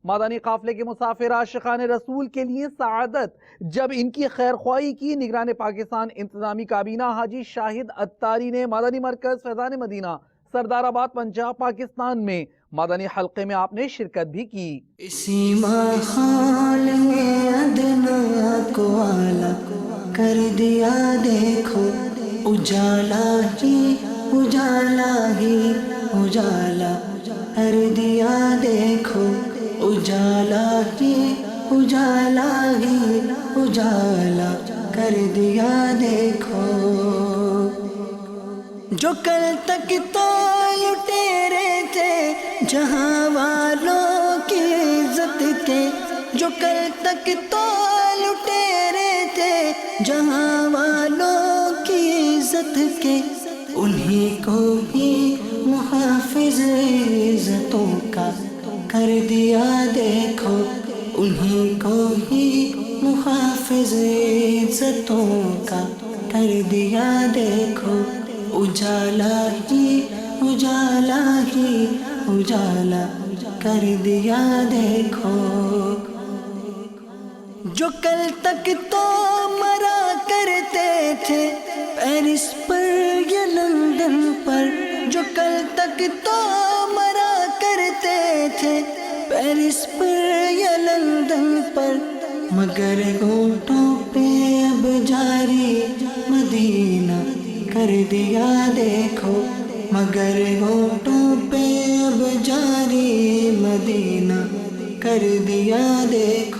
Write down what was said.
مدنی قافلے کے مسافر عاشقان رسول کے لیے سعادت جب ان کی خیر خواہی کی نگران پاکستان انتظامی کابینہ حاجی شاہد اتاری نے مدنی مرکز فیضان مدینہ سردار آباد پنجاب پاکستان میں مدنی حلقے میں آپ نے شرکت بھی کی۔ اسی ماحول میں ادنا کو اعلیٰ کر دیا دیکھو، اجالا ہی اجالا ہی اجالا کر دیا دیکھو، اجالا ہی اجالا ہی اجالا کر دیا دیکھو۔ جو کل تک تو لٹیرے تھے جہاں والوں کی عزت کے، جو کل تک تو لٹیرے تھے جہاں والوں کی عزت کے، انہیں کو ہی محافظ عزتوں کا کر دیا دیکھو، انہیں کو ہی محافظ عزتوں کا کر دیا دیکھو، اجالا ہی اجالا ہی اجالا کر دیا دیکھو۔ جو کل تک تو مرا کرتے تھے پیرس پر یا لندن پر، جو کل تک تو مرا کرتے تھے پیرس پر یا لندن پر، مگر ہونٹوں پہ اب جاری مدینہ کر دیا دیکھو، مگر ہونٹوں پہ اب جاری مدینہ کر دیا دیکھو۔